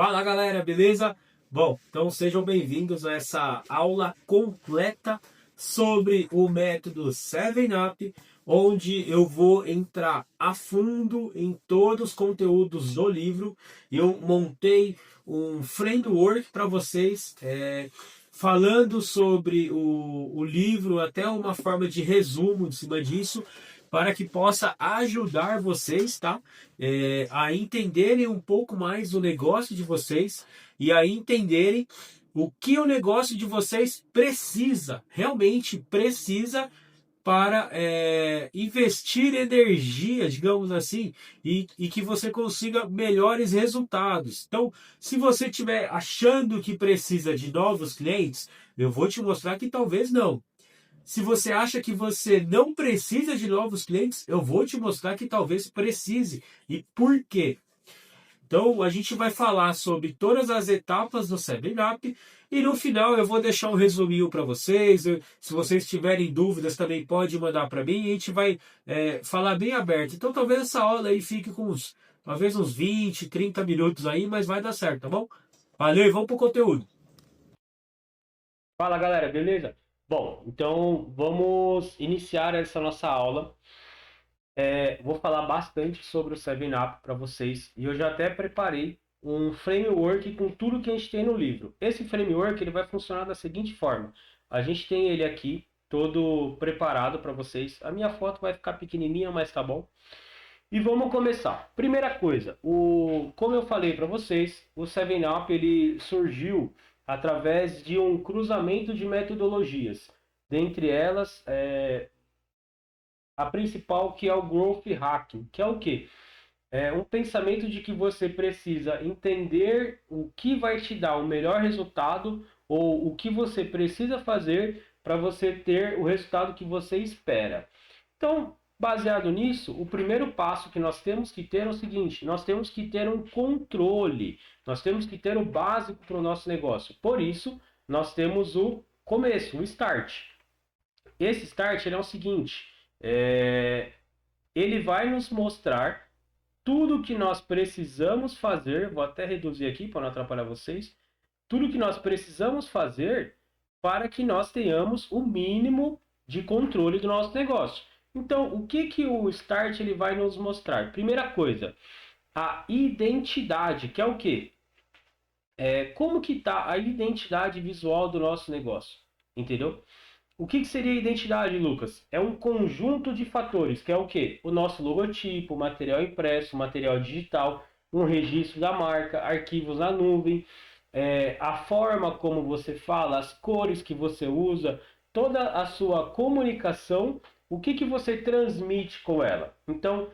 Fala galera, beleza? Bom, então sejam bem-vindos a essa aula completa sobre o método 7up, onde eu vou entrar a fundo em todos os conteúdos do livro. Eu montei um framework para vocês, falando sobre o livro, até uma forma de resumo em cima disso, para que possa ajudar vocês, tá? A entenderem um pouco mais o negócio de vocês e a entenderem o que o negócio de vocês precisa, realmente precisa para investir energia, digamos assim, e que você consiga melhores resultados. Então, se você estiver achando que precisa de novos clientes, eu vou te mostrar que talvez não. Se você acha que você não precisa de novos clientes, eu vou te mostrar que talvez precise. E por quê? Então, a gente vai falar sobre todas as etapas do 7up e no final eu vou deixar um resuminho para vocês. Se vocês tiverem dúvidas, também pode mandar para mim e a gente vai falar bem aberto. Então, talvez essa aula aí fique com talvez uns 20, 30 minutos aí, mas vai dar certo, tá bom? Valeu e vamos pro conteúdo. Fala galera, beleza? Bom, então vamos iniciar essa nossa aula. Vou falar bastante sobre o 7up para vocês e eu já até preparei um framework com tudo que a gente tem no livro. Esse framework ele vai funcionar da seguinte forma: a gente tem ele aqui todo preparado para vocês. A minha foto vai ficar pequenininha, mas tá bom. E vamos começar. Primeira coisa, como eu falei para vocês, o 7up ele surgiu através de um cruzamento de metodologias. Dentre elas, a principal que é o Growth Hacking, que é o quê? É um pensamento de que você precisa entender o que vai te dar o melhor resultado ou o que você precisa fazer para você ter o resultado que você espera. Então, baseado nisso, o primeiro passo que nós temos que ter é o seguinte: nós temos que ter um controle, nós temos que ter o básico para o nosso negócio. Por isso, nós temos o começo, o start. Esse start ele é o seguinte: ele vai nos mostrar tudo que nós precisamos fazer. Vou até reduzir aqui para não atrapalhar vocês. Tudo que nós precisamos fazer para que nós tenhamos o mínimo de controle do nosso negócio. Então, o que o Start ele vai nos mostrar? Primeira coisa, a identidade, que é o quê? Como que está a identidade visual do nosso negócio? Entendeu? O que seria a identidade, Lucas? É um conjunto de fatores, que é o quê? O nosso logotipo, material impresso, material digital, um registro da marca, arquivos na nuvem, a forma como você fala, as cores que você usa, toda a sua comunicação, o que você transmite com ela. Então,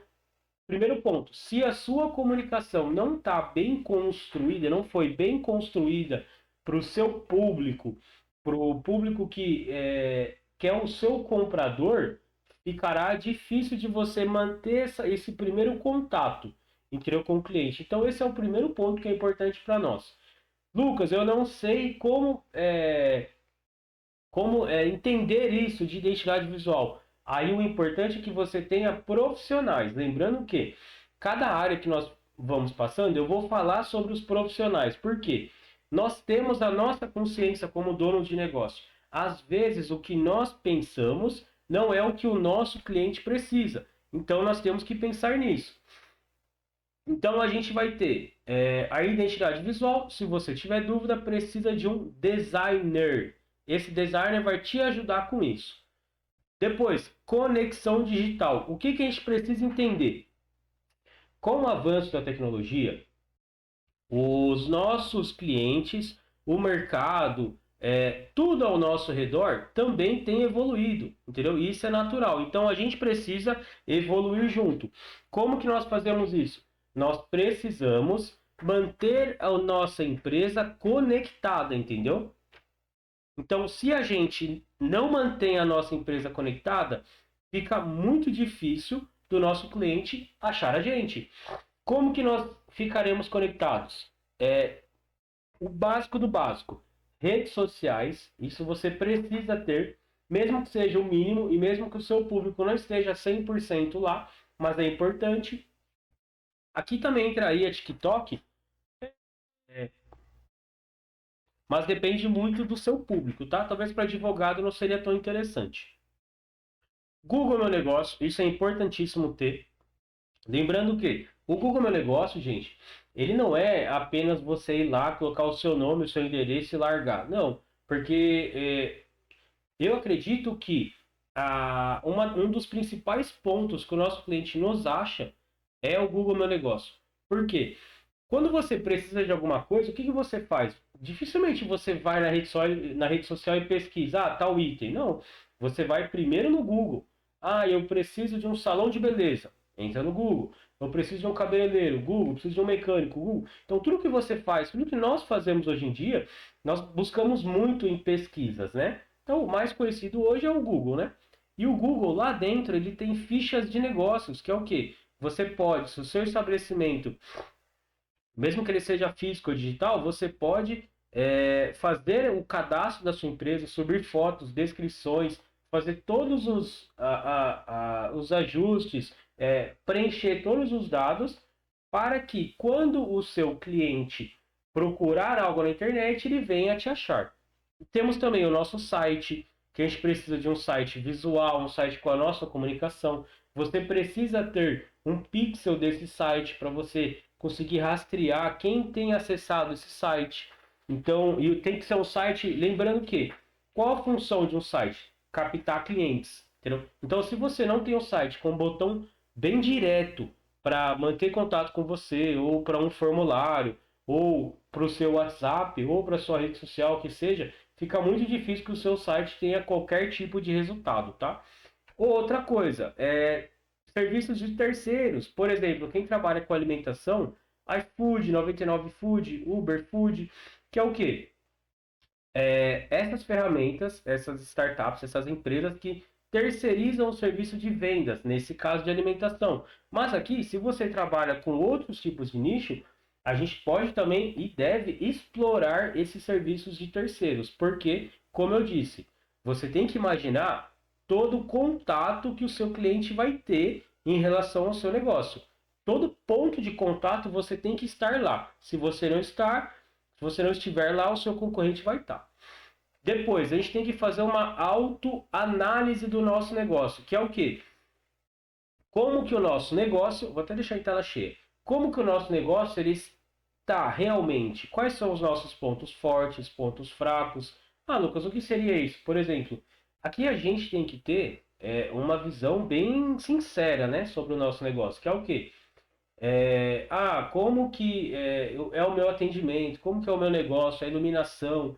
primeiro ponto, se a sua comunicação não está bem construída, não foi bem construída para o seu público, para o público que é o seu comprador, ficará difícil de você manter esse primeiro contato, entendeu, com o cliente. Então, esse é o primeiro ponto que é importante para nós. Lucas, eu não sei como entender isso de identidade visual. Aí o importante é que você tenha profissionais. Lembrando que cada área que nós vamos passando, eu vou falar sobre os profissionais. Por quê? Nós temos a nossa consciência como dono de negócio. Às vezes, o que nós pensamos não é o que o nosso cliente precisa. Então, nós temos que pensar nisso. Então, a gente vai ter a identidade visual. Se você tiver dúvida, precisa de um designer. Esse designer vai te ajudar com isso. Depois, conexão digital. O que a gente precisa entender? Com o avanço da tecnologia, os nossos clientes, o mercado, tudo ao nosso redor também tem evoluído, entendeu? Isso é natural. Então a gente precisa evoluir junto. Como que nós fazemos isso? Nós precisamos manter a nossa empresa conectada, entendeu? Então, se a gente não mantém a nossa empresa conectada, fica muito difícil do nosso cliente achar a gente. Como que nós ficaremos conectados? O básico do básico. Redes sociais, isso você precisa ter, mesmo que seja o mínimo e mesmo que o seu público não esteja 100% lá, mas é importante. Aqui também entra aí a TikTok. Mas depende muito do seu público, tá? Talvez para advogado não seria tão interessante. Google Meu Negócio, isso é importantíssimo ter. Lembrando que o Google Meu Negócio, gente, ele não é apenas você ir lá, colocar o seu nome, o seu endereço e largar. Não, porque eu acredito que um dos principais pontos que o nosso cliente nos acha é o Google Meu Negócio. Por quê? Quando você precisa de alguma coisa, o que você faz? Dificilmente você vai na rede social e pesquisa, tal item. Não. Você vai primeiro no Google. Eu preciso de um salão de beleza. Entra no Google. Eu preciso de um cabeleireiro. Google. Eu preciso de um mecânico. Google. Então, tudo que você faz, tudo que nós fazemos hoje em dia, nós buscamos muito em pesquisas, né? Então, o mais conhecido hoje é o Google, né? E o Google, lá dentro, ele tem fichas de negócios, que é o quê? Você pode, se o seu estabelecimento mesmo que ele seja físico ou digital, você pode fazer o cadastro da sua empresa, subir fotos, descrições, fazer todos os ajustes, preencher todos os dados para que quando o seu cliente procurar algo na internet, ele venha te achar. Temos também o nosso site, que a gente precisa de um site visual, um site com a nossa comunicação. Você precisa ter um pixel desse site para você conseguir rastrear quem tem acessado esse site. Então, e tem que ser um site, lembrando que qual a função de um site? Captar clientes, entendeu? Então, se você não tem um site com um botão bem direto para manter contato com você, ou para um formulário, ou para o seu WhatsApp, ou para a sua rede social, que seja, fica muito difícil que o seu site tenha qualquer tipo de resultado, tá? Outra coisa, serviços de terceiros. Por exemplo, quem trabalha com alimentação, iFood, 99 Food, Uber Food, que é o quê? Essas ferramentas, essas startups, essas empresas que terceirizam o serviço de vendas, nesse caso de alimentação. Mas aqui, se você trabalha com outros tipos de nicho, a gente pode também e deve explorar esses serviços de terceiros, porque, como eu disse, você tem que imaginar todo o contato que o seu cliente vai ter em relação ao seu negócio. Todo ponto de contato você tem que estar lá. Se você não estiver lá, o seu concorrente vai estar. Depois, a gente tem que fazer uma autoanálise do nosso negócio, que é o quê? Como que o nosso negócio, vou até deixar em tela cheia, como que o nosso negócio ele está realmente, quais são os nossos pontos fortes, pontos fracos? Lucas, o que seria isso? Por exemplo, aqui a gente tem que ter uma visão bem sincera, né, sobre o nosso negócio, que é o quê? Como que é o meu atendimento, como que é o meu negócio, a iluminação,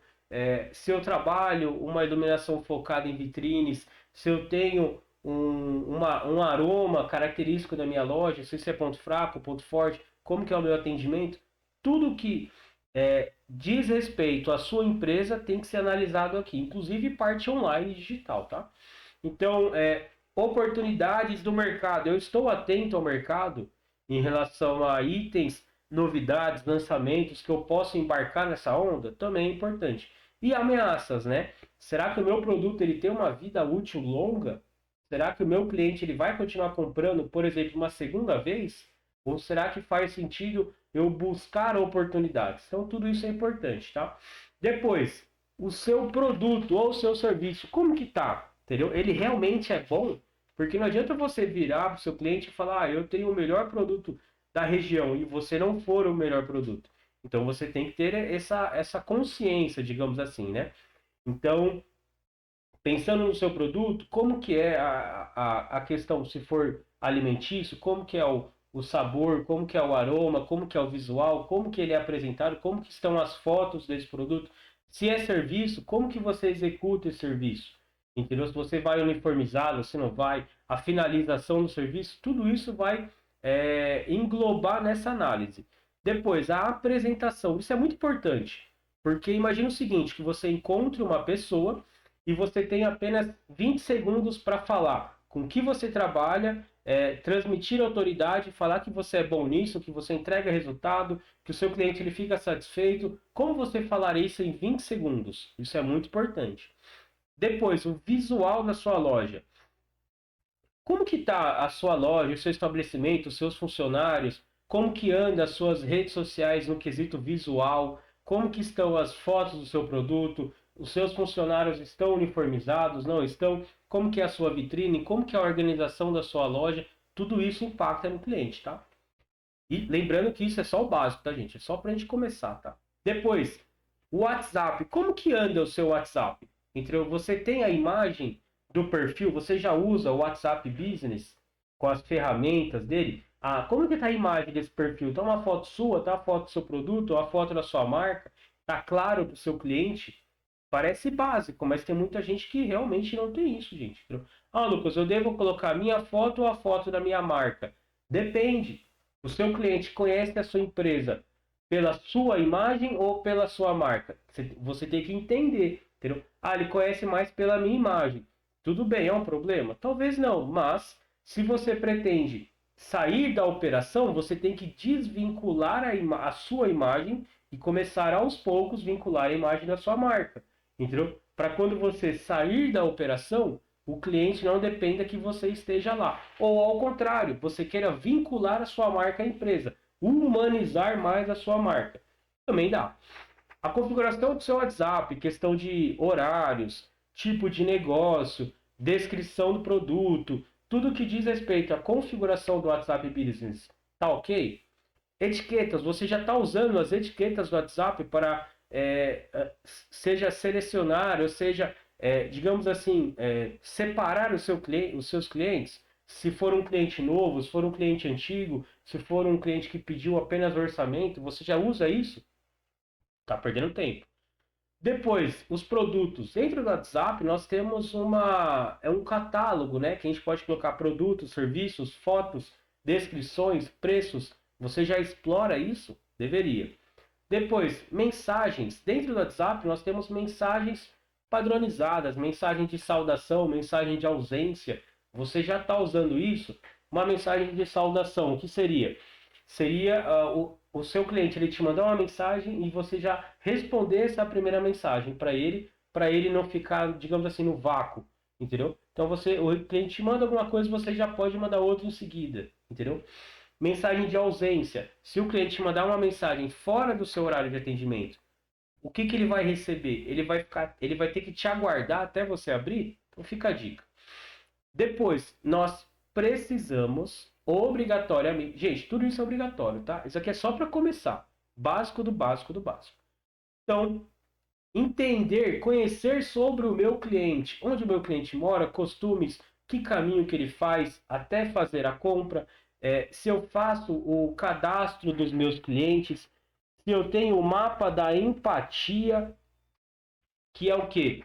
se eu trabalho uma iluminação focada em vitrines, se eu tenho um aroma característico da minha loja, se isso é ponto fraco, ponto forte, como que é o meu atendimento, tudo que diz respeito à sua empresa tem que ser analisado aqui, inclusive parte online digital, tá? Então, oportunidades do mercado, eu estou atento ao mercado em relação a itens, novidades, lançamentos que eu posso embarcar nessa onda, também é importante. E ameaças, né? Será que o meu produto ele tem uma vida útil longa? Será que o meu cliente ele vai continuar comprando, por exemplo, uma segunda vez? Ou será que faz sentido eu buscar oportunidades? Então, tudo isso é importante, tá? Depois, o seu produto ou o seu serviço, como que tá? Entendeu? Ele realmente é bom? Porque não adianta você virar para o seu cliente e falar, eu tenho o melhor produto da região e você não for o melhor produto. Então você tem que ter essa consciência, digamos assim, né? Então, pensando no seu produto, como que é a questão, se for alimentício, como que é o sabor, como que é o aroma, como que é o visual, como que ele é apresentado, como que estão as fotos desse produto. Se é serviço, como que você executa esse serviço? Entendeu? Se você vai uniformizado, se não vai, a finalização do serviço, tudo isso vai englobar nessa análise. Depois, a apresentação. Isso é muito importante, porque imagina o seguinte, que você encontre uma pessoa e você tem apenas 20 segundos para falar com que você trabalha, transmitir autoridade, falar que você é bom nisso, que você entrega resultado, que o seu cliente ele fica satisfeito. Como você falar isso em 20 segundos? Isso é muito importante. Depois, o visual da sua loja. Como que está a sua loja, o seu estabelecimento, os seus funcionários? como que anda as suas redes sociais no quesito visual, como que estão as fotos do seu produto, os seus funcionários estão uniformizados, não estão, como que é a sua vitrine, como que é a organização da sua loja, tudo isso impacta no cliente, tá? E lembrando que isso é só o básico, tá, gente? É só pra gente começar, tá? Depois, o WhatsApp. Como que anda o seu WhatsApp? Então, você tem a imagem do perfil, você já usa o WhatsApp Business com as ferramentas dele? Ah, como que tá a imagem desse perfil? Tá uma foto sua, tá a foto do seu produto, a foto da sua marca? Tá claro para o seu cliente? Parece básico, mas tem muita gente que realmente não tem isso, gente. Ah, Lucas, eu devo colocar minha foto ou a foto da minha marca? Depende. O seu cliente conhece a sua empresa pela sua imagem ou pela sua marca? Você tem que entender, entendeu? Ah, ele conhece mais pela minha imagem. Tudo bem, é um problema? Talvez não, mas se você pretende sair da operação, você tem que desvincular a sua imagem e começar aos poucos vincular a imagem da sua marca, entendeu? Para quando você sair da operação, o cliente não dependa que você esteja lá. Ou ao contrário, você queira vincular a sua marca à empresa, humanizar mais a sua marca. Também dá. A configuração do seu WhatsApp, questão de horários, tipo de negócio, descrição do produto, tudo que diz respeito à configuração do WhatsApp Business, tá ok? Etiquetas, você já está usando as etiquetas do WhatsApp para, seja selecionar, ou seja, digamos assim, separar os seus clientes? Se for um cliente novo, se for um cliente antigo, se for um cliente que pediu apenas orçamento, você já usa isso? Está perdendo tempo. Depois, os produtos. Dentro do WhatsApp, nós temos um catálogo, né? Que a gente pode colocar produtos, serviços, fotos, descrições, preços. Você já explora isso? Deveria. Depois, mensagens. Dentro do WhatsApp, nós temos mensagens padronizadas, mensagem de saudação, mensagem de ausência. Você já está usando isso? Uma mensagem de saudação, o que seria? Seria o seu cliente ele te mandar uma mensagem e você já responder essa primeira mensagem para ele não ficar, digamos assim, no vácuo, entendeu? Então o cliente te manda alguma coisa, você já pode mandar outra em seguida, entendeu? Mensagem de ausência. Se o cliente mandar uma mensagem fora do seu horário de atendimento, o que ele vai receber? Ele vai ter que te aguardar até você abrir? Então fica a dica. Depois, nós precisamos obrigatoriamente. Gente, tudo isso é obrigatório, tá? Isso aqui é só para começar. Básico do básico do básico. Então, entender, conhecer sobre o meu cliente, onde o meu cliente mora, costumes, que caminho que ele faz até fazer a compra, se eu faço o cadastro dos meus clientes, se eu tenho o mapa da empatia, que é o quê?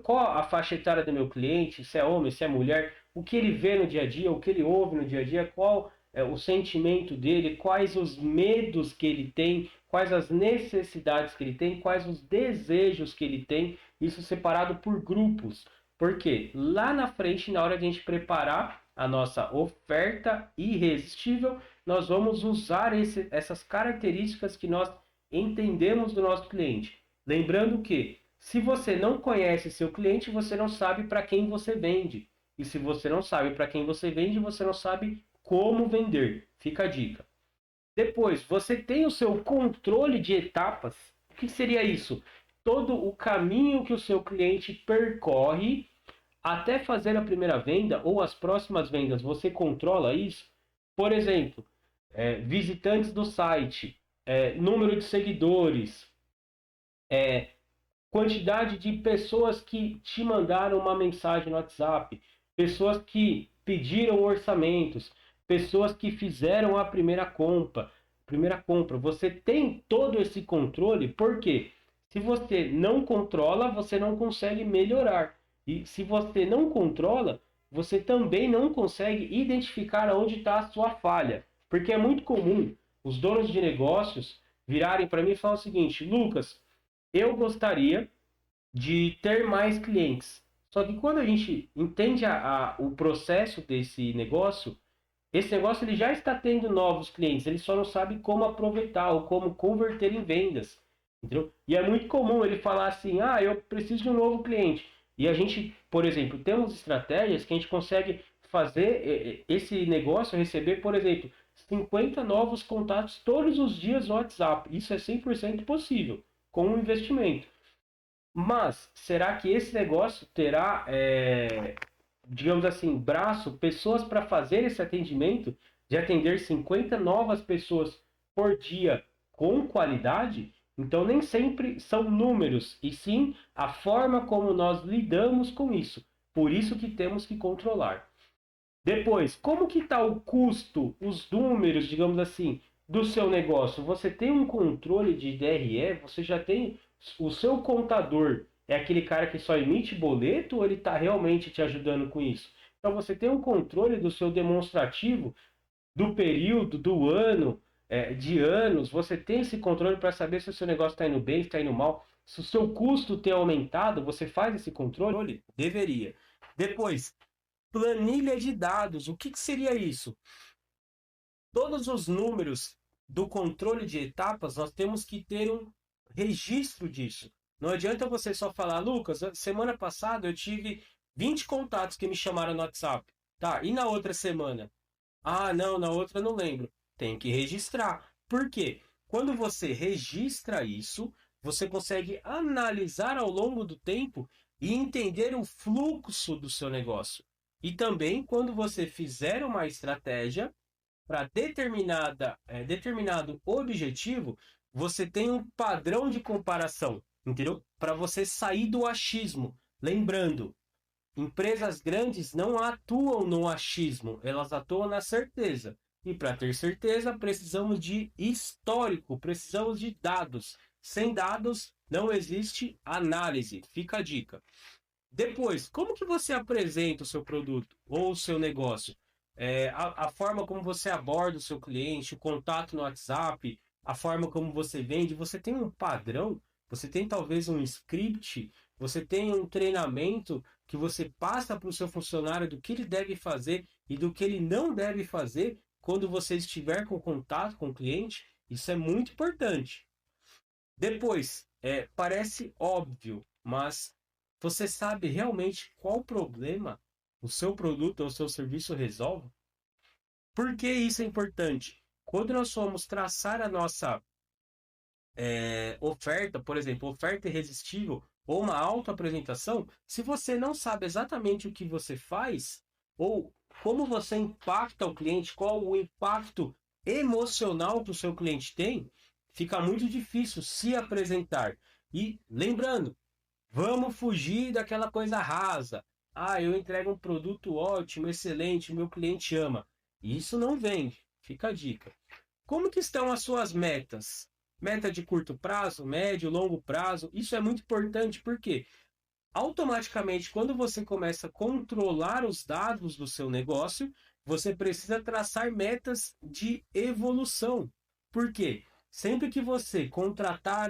Qual a faixa etária do meu cliente, se é homem, se é mulher, o que ele vê no dia a dia, o que ele ouve no dia a dia, qual é o sentimento dele, quais os medos que ele tem, quais as necessidades que ele tem, quais os desejos que ele tem, isso separado por grupos. Porque lá na frente, na hora de a gente preparar a nossa oferta irresistível, nós vamos usar essas características que nós entendemos do nosso cliente. Lembrando que, se você não conhece seu cliente, você não sabe para quem você vende. E se você não sabe para quem você vende, você não sabe como vender. Fica a dica. Depois, você tem o seu controle de etapas. O que seria isso? Todo o caminho que o seu cliente percorre até fazer a primeira venda ou as próximas vendas. Você controla isso? Por exemplo, visitantes do site, número de seguidores, quantidade de pessoas que te mandaram uma mensagem no WhatsApp, pessoas que pediram orçamentos, pessoas que fizeram a primeira compra. Você tem todo esse controle, porque se você não controla, você não consegue melhorar. E se você não controla, você também não consegue identificar onde está a sua falha. Porque é muito comum os donos de negócios virarem para mim e falar o seguinte: Lucas, eu gostaria de ter mais clientes. Só que quando a gente entende o processo desse negócio, esse negócio ele já está tendo novos clientes, ele só não sabe como aproveitar ou como converter em vendas. Entendeu? E é muito comum ele falar assim: ah, eu preciso de um novo cliente. E a gente, por exemplo, temos estratégias que a gente consegue fazer esse negócio receber, por exemplo, 50 novos contatos todos os dias no WhatsApp. Isso é 100% possível, com um investimento. Mas, será que esse negócio terá, digamos assim, braço, pessoas para fazer esse atendimento, de atender 50 novas pessoas por dia com qualidade? Então, nem sempre são números, e sim a forma como nós lidamos com isso. Por isso que temos que controlar. Depois, como que está o custo, os números, digamos assim, do seu negócio? Você tem um controle de DRE? Você já tem o seu contador? É aquele cara que só emite boleto ou ele está realmente te ajudando com isso? Então você tem um controle do seu demonstrativo, do período, do ano, de anos. Você tem esse controle para saber se o seu negócio está indo bem, está indo mal. Se o seu custo tem aumentado, você faz esse controle? Deveria. Depois, planilha de dados. O que seria isso? Todos os números do controle de etapas, nós temos que ter um registro disso. Não adianta você só falar, Lucas, semana passada eu tive 20 contatos que me chamaram no WhatsApp. Tá, e na outra semana? Ah, não, na outra eu não lembro. Tem que registrar. Por quê? Quando você registra isso, você consegue analisar ao longo do tempo e entender o fluxo do seu negócio. E também, quando você fizer uma estratégia para determinado objetivo, você tem um padrão de comparação, entendeu? Para você sair do achismo. Lembrando, empresas grandes não atuam no achismo, elas atuam na certeza. E para ter certeza, precisamos de histórico, precisamos de dados. Sem dados, não existe análise. Fica a dica. Depois, como que você apresenta o seu produto ou o seu negócio? A forma como você aborda o seu cliente, o contato no WhatsApp, a forma como você vende, você tem um padrão, você tem talvez um script, você tem um treinamento que você passa para o seu funcionário do que ele deve fazer e do que ele não deve fazer quando você estiver com contato com o cliente. Isso é muito importante. Depois, parece óbvio, mas você sabe realmente qual problema o seu produto ou o seu serviço resolve? Por que isso é importante? Quando nós formos traçar a nossa oferta, por exemplo, oferta irresistível ou uma autoapresentação, se você não sabe exatamente o que você faz ou como você impacta o cliente, qual o impacto emocional que o seu cliente tem, fica muito difícil se apresentar. E lembrando, vamos fugir daquela coisa rasa. Ah, eu entrego um produto ótimo, excelente, meu cliente ama. Isso não vende. Fica a dica. Como que estão as suas metas? Meta de curto prazo, médio, longo prazo. Isso é muito importante porque automaticamente, quando você começa a controlar os dados do seu negócio, você precisa traçar metas de evolução. Por quê? Sempre que você contratar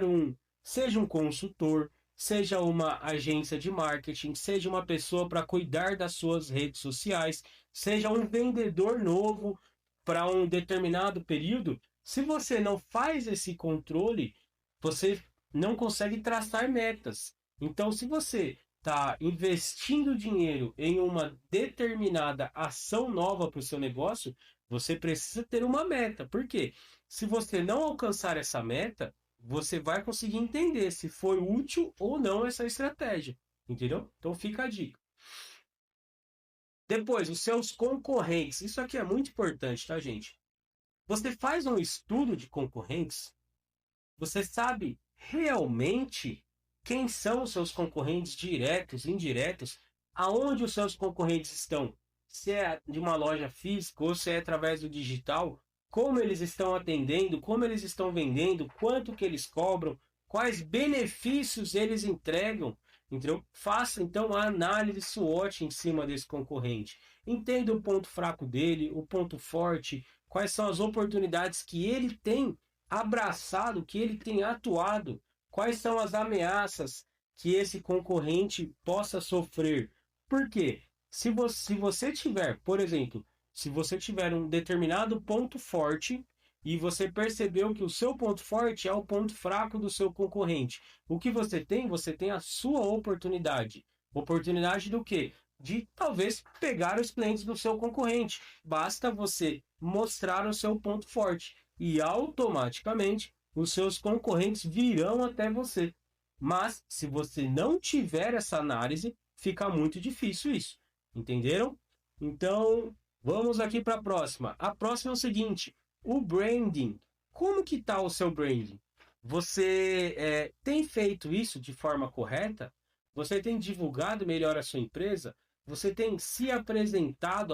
seja um consultor, seja uma agência de marketing, seja uma pessoa para cuidar das suas redes sociais, seja um vendedor novo para um determinado período, se você não faz esse controle, você não consegue traçar metas. Então, se você está investindo dinheiro em uma determinada ação nova para o seu negócio, você precisa ter uma meta. Por quê? Se você não alcançar essa meta, você vai conseguir entender se foi útil ou não essa estratégia. Entendeu? Então fica a dica. Depois, os seus concorrentes. Isso aqui é muito importante, tá, gente? Você faz um estudo de concorrentes, você sabe realmente quem são os seus concorrentes diretos, indiretos, aonde os seus concorrentes estão, se é de uma loja física ou se é através do digital, como eles estão atendendo, como eles estão vendendo, quanto que eles cobram, quais benefícios eles entregam, entendeu? Faça então a análise SWOT em cima desse concorrente. Entenda o ponto fraco dele, o ponto forte, quais são as oportunidades que ele tem abraçado, que ele tem atuado, quais são as ameaças que esse concorrente possa sofrer. Por quê? Se você tiver, por exemplo, se você tiver um determinado ponto forte e você percebeu que o seu ponto forte é o ponto fraco do seu concorrente, o que você tem? Você tem a sua oportunidade. Oportunidade do quê? De talvez pegar os clientes do seu concorrente. Basta você mostrar o seu ponto forte. E automaticamente os seus concorrentes virão até você. Mas se você não tiver essa análise, fica muito difícil isso. Entenderam? Então, vamos aqui para a próxima. A próxima é o seguinte: o branding. Como que está o seu branding? Você tem feito isso de forma correta? Você tem divulgado melhor a sua empresa? Você tem se apresentado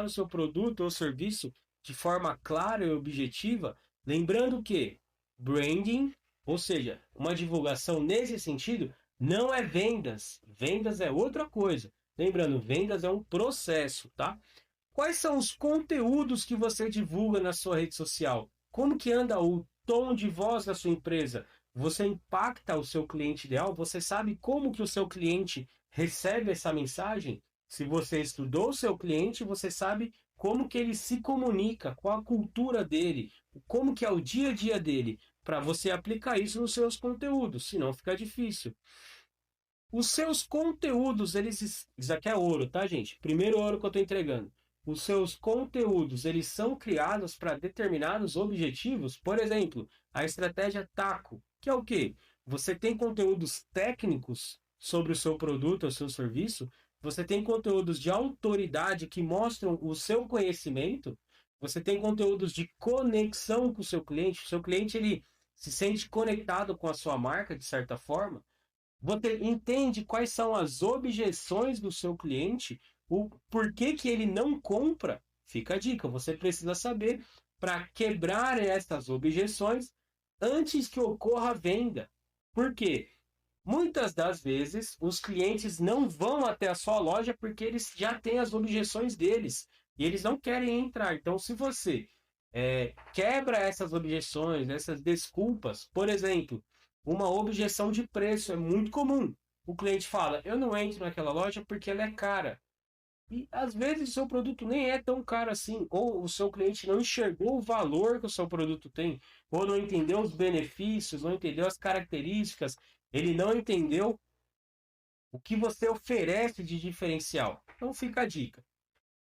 o seu produto ou serviço de forma clara e objetiva? Lembrando que branding, ou seja, uma divulgação nesse sentido, não é vendas. Vendas é outra coisa. Lembrando, vendas é um processo, tá? Quais são os conteúdos que você divulga na sua rede social? Como que anda o tom de voz da sua empresa? Você impacta o seu cliente ideal? Você sabe como que o seu cliente recebe essa mensagem? Se você estudou o seu cliente, você sabe como que ele se comunica, qual a cultura dele, como que é o dia a dia dele, para você aplicar isso nos seus conteúdos, senão fica difícil. Os seus conteúdos, isso aqui é ouro, tá, gente? Primeiro ouro que eu estou entregando. Os seus conteúdos, eles são criados para determinados objetivos. Por exemplo, a estratégia TACO, que é o quê? Você tem conteúdos técnicos sobre o seu produto ou seu serviço. Você tem conteúdos de autoridade que mostram o seu conhecimento. Você tem conteúdos de conexão com o seu cliente. O seu cliente, ele se sente conectado com a sua marca, de certa forma. Você entende quais são as objeções do seu cliente, o porquê que ele não compra? Fica a dica, você precisa saber para quebrar essas objeções antes que ocorra a venda. Por quê? Muitas das vezes os clientes não vão até a sua loja porque eles já têm as objeções deles e eles não querem entrar. Então, se você quebra essas objeções, essas desculpas, por exemplo, uma objeção de preço é muito comum. O cliente fala: eu não entro naquela loja porque ela é cara. E às vezes o seu produto nem é tão caro assim, ou o seu cliente não enxergou o valor que o seu produto tem, ou não entendeu os benefícios, não entendeu as características, ele não entendeu o que você oferece de diferencial. Então fica a dica.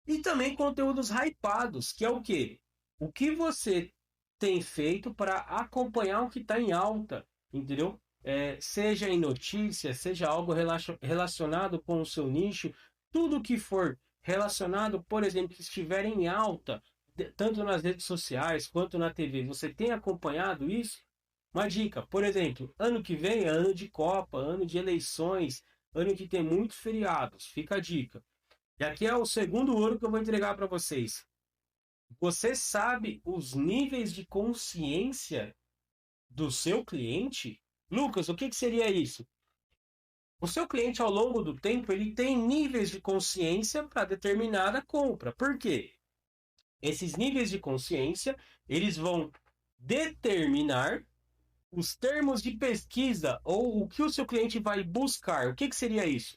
E também conteúdos hypados, que é o quê? O que você tem feito para acompanhar o que está em alta, entendeu? Seja em notícias, seja algo relacionado com o seu nicho, tudo que for relacionado, por exemplo, que estiver em alta, tanto nas redes sociais quanto na TV, você tem acompanhado isso? Uma dica, por exemplo, ano que vem é ano de Copa, ano de eleições, ano que tem muitos feriados, fica a dica. E aqui é o segundo ouro que eu vou entregar para vocês. Você sabe os níveis de consciência do seu cliente? Lucas, o que seria isso? O seu cliente, ao longo do tempo, ele tem níveis de consciência para determinada compra. Por quê? Esses níveis de consciência, eles vão determinar os termos de pesquisa ou o que o seu cliente vai buscar. O que seria isso?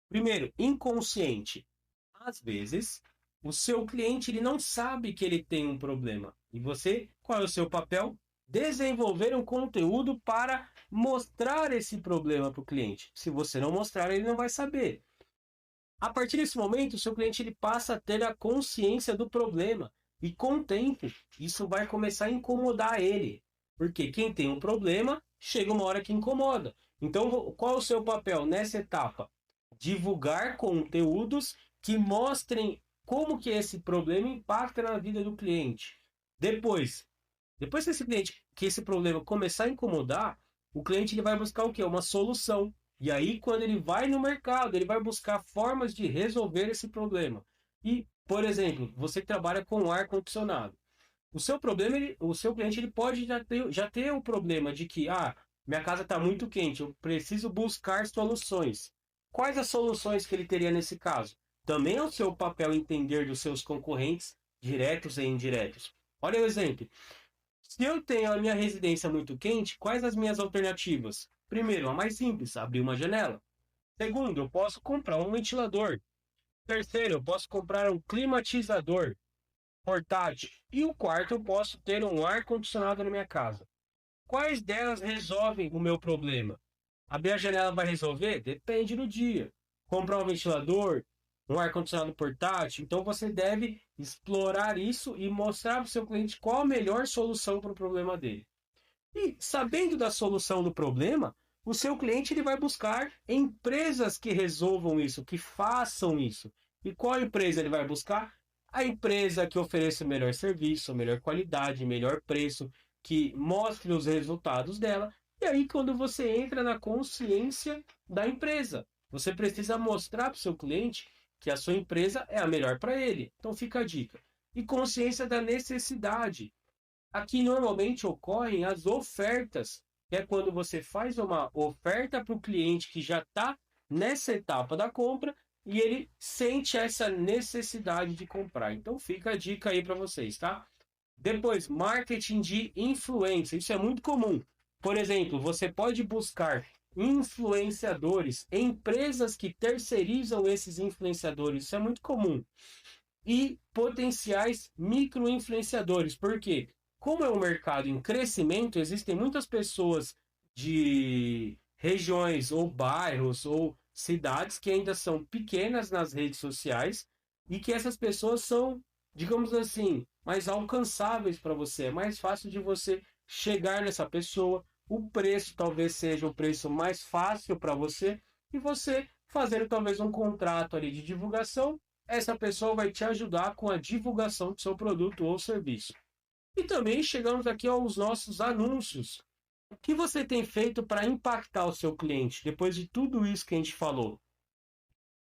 Primeiro, inconsciente. Às vezes, o seu cliente ele não sabe que ele tem um problema. E você, qual é o seu papel? Desenvolver um conteúdo para mostrar esse problema para o cliente. Se você não mostrar, ele não vai saber. A partir desse momento, o seu cliente ele passa a ter a consciência do problema. E com o tempo, isso vai começar a incomodar ele. Porque quem tem um problema, chega uma hora que incomoda. Então, qual é o seu papel nessa etapa? Divulgar conteúdos que mostrem como que esse problema impacta na vida do cliente. Depois que esse problema começar a incomodar, o cliente ele vai buscar o quê? Uma solução. E aí, quando ele vai no mercado, ele vai buscar formas de resolver esse problema. E, por exemplo, você que trabalha com ar-condicionado. O seu problema, o seu cliente ele pode já ter o problema de que minha casa está muito quente, eu preciso buscar soluções. Quais as soluções que ele teria nesse caso? Também é o seu papel entender dos seus concorrentes, diretos e indiretos. Olha o exemplo. Se eu tenho a minha residência muito quente, quais as minhas alternativas? Primeiro, a mais simples, abrir uma janela. Segundo, eu posso comprar um ventilador. Terceiro, eu posso comprar um climatizador portátil. E o quarto, eu posso ter um ar-condicionado na minha casa. Quais delas resolvem o meu problema? Abrir a janela vai resolver? Depende do dia. Comprar um ventilador, um ar-condicionado portátil, então você deve explorar isso e mostrar para o seu cliente qual a melhor solução para o problema dele. E sabendo da solução do problema, o seu cliente ele vai buscar empresas que resolvam isso, que façam isso. E qual empresa ele vai buscar? A empresa que ofereça o melhor serviço, melhor qualidade, melhor preço, que mostre os resultados dela. E aí, quando você entra na consciência da empresa, você precisa mostrar para o seu cliente que a sua empresa é a melhor para ele. Então, fica a dica. E consciência da necessidade. Aqui normalmente ocorrem as ofertas, que é quando você faz uma oferta para o cliente que já está nessa etapa da compra e ele sente essa necessidade de comprar. Então fica a dica aí para vocês, tá? Depois, marketing de influência. Isso é muito comum. Por exemplo, você pode buscar influenciadores, empresas que terceirizam esses influenciadores. Isso é muito comum. E potenciais micro-influenciadores. Por quê? Como é um mercado em crescimento, existem muitas pessoas de regiões ou bairros ou cidades que ainda são pequenas nas redes sociais e que essas pessoas são, digamos assim, mais alcançáveis para você. É mais fácil de você chegar nessa pessoa. O preço talvez seja o preço mais fácil para você e você fazer talvez um contrato ali de divulgação. Essa pessoa vai te ajudar com a divulgação do seu produto ou serviço. E também chegamos aqui aos nossos anúncios. O que você tem feito para impactar o seu cliente depois de tudo isso que a gente falou?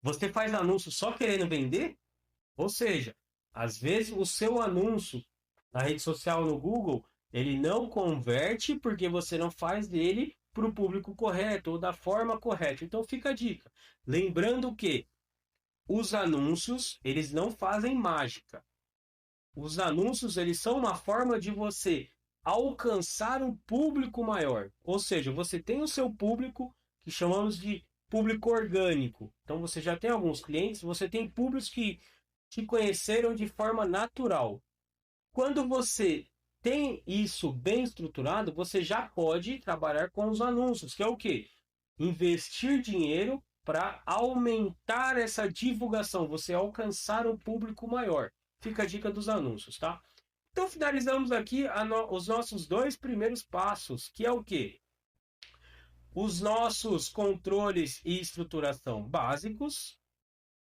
Você faz anúncio só querendo vender? Ou seja, às vezes o seu anúncio na rede social, no Google, ele não converte porque você não faz dele para o público correto ou da forma correta. Então fica a dica. Lembrando que os anúncios, eles não fazem mágica. Os anúncios, eles são uma forma de você alcançar um público maior. Ou seja, você tem o seu público, que chamamos de público orgânico. Então, você já tem alguns clientes, você tem públicos que te conheceram de forma natural. Quando você tem isso bem estruturado, você já pode trabalhar com os anúncios, que é o quê? Investir dinheiro para aumentar essa divulgação, você alcançar um público maior. Fica a dica dos anúncios, tá? Então finalizamos aqui os nossos dois primeiros passos, que é o quê? Os nossos controles e estruturação básicos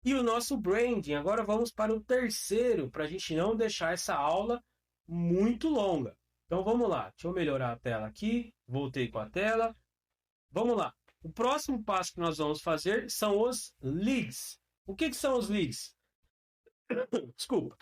e o nosso branding. Agora vamos para o terceiro, para a gente não deixar essa aula muito longa. Então vamos lá, deixa eu melhorar a tela aqui, voltei com a tela. Vamos lá. O próximo passo que nós vamos fazer são os leads. O que são os leads? Desculpa.